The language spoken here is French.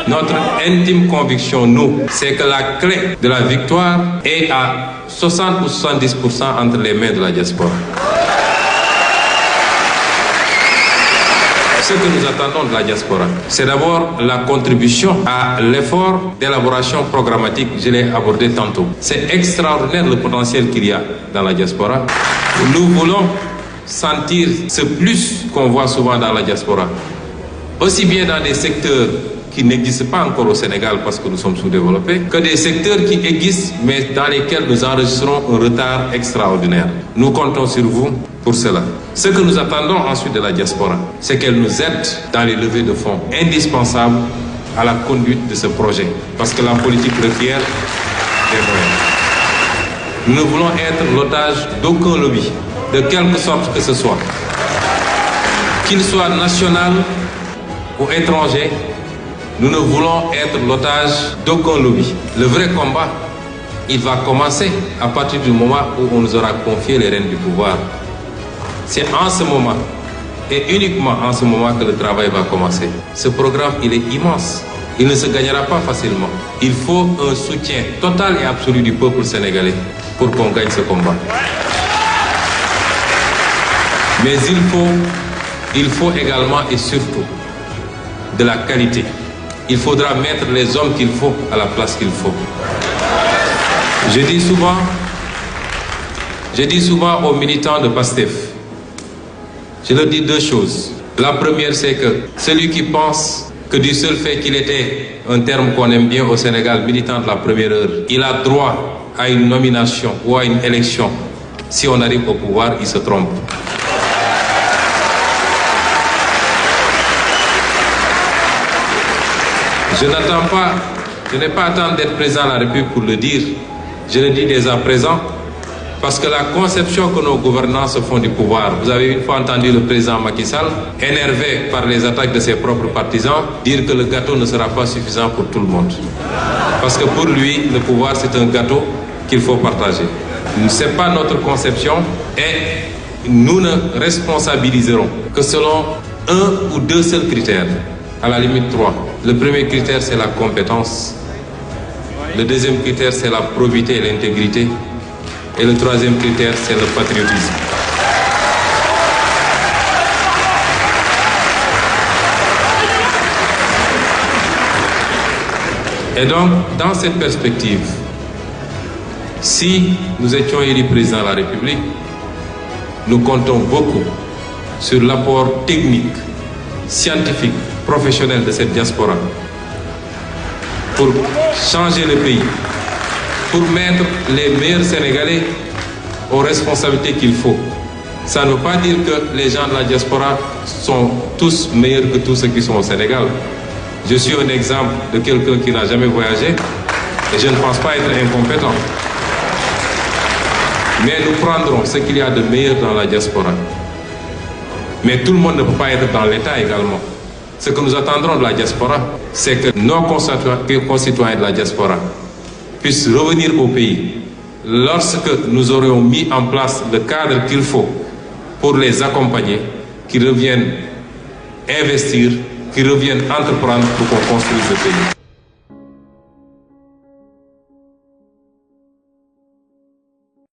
Notre intime conviction, nous, c'est que la clé de la victoire est à 60 ou 70% entre les mains de la diaspora. Ce que nous attendons de la diaspora, c'est d'abord la contribution à l'effort d'élaboration programmatique, je l'ai abordé tantôt. C'est extraordinaire le potentiel qu'il y a dans la diaspora. Nous voulons sentir ce plus qu'on voit souvent dans la diaspora, aussi bien dans des secteurs qui n'existent pas encore au Sénégal parce que nous sommes sous-développés, que des secteurs qui existent mais dans lesquels nous enregistrons un retard extraordinaire. Nous comptons sur vous pour cela. Ce que nous attendons ensuite de la diaspora, c'est qu'elle nous aide dans les levées de fonds indispensables à la conduite de ce projet, parce que la politique requiert des moyens. Nous ne voulons être l'otage d'aucun lobby, de quelque sorte que ce soit, qu'il soit national ou étranger. Nous ne voulons être l'otage d'aucun lobby. Le vrai combat, il va commencer à partir du moment où on nous aura confié les rênes du pouvoir. C'est en ce moment, et uniquement en ce moment, que le travail va commencer. Ce programme, il est immense. Il ne se gagnera pas facilement. Il faut un soutien total et absolu du peuple sénégalais pour qu'on gagne ce combat. Mais il faut également et surtout de la qualité. Il faudra mettre les hommes qu'il faut à la place qu'il faut. Je dis souvent aux militants de PASTEF, je leur dis deux choses. La première, c'est que celui qui pense que du seul fait qu'il était, un terme qu'on aime bien au Sénégal, militant de la première heure, il a droit à une nomination ou à une élection, si on arrive au pouvoir, il se trompe. Je n'ai pas attendu d'être président de la République pour le dire. Je le dis dès à présent, parce que la conception que nos gouvernants se font du pouvoir, vous avez une fois entendu le président Macky Sall, énervé par les attaques de ses propres partisans, dire que le gâteau ne sera pas suffisant pour tout le monde. Parce que pour lui, le pouvoir, c'est un gâteau qu'il faut partager. Ce n'est pas notre conception et nous ne responsabiliserons que selon un ou deux seuls critères, à la limite 3. Le premier critère, c'est la compétence. Le deuxième critère, c'est la probité et l'intégrité. Et le troisième critère, c'est le patriotisme. Et donc, dans cette perspective, si nous étions élus président de la République, nous comptons beaucoup sur l'apport technique, scientifique, professionnel de cette diaspora pour changer le pays, pour mettre les meilleurs Sénégalais aux responsabilités qu'il faut. Ça ne veut pas dire que les gens de la diaspora sont tous meilleurs que tous ceux qui sont au Sénégal. Je suis un exemple de quelqu'un qui n'a jamais voyagé et je ne pense pas être incompétent. Mais nous prendrons ce qu'il y a de meilleur dans la diaspora. Mais tout le monde ne peut pas être dans l'État également. Ce que nous attendrons de la diaspora, c'est que nos concitoyens de la diaspora puissent revenir au pays lorsque nous aurons mis en place le cadre qu'il faut pour les accompagner, qu'ils reviennent investir, qu'ils reviennent entreprendre pour qu'on construise le pays.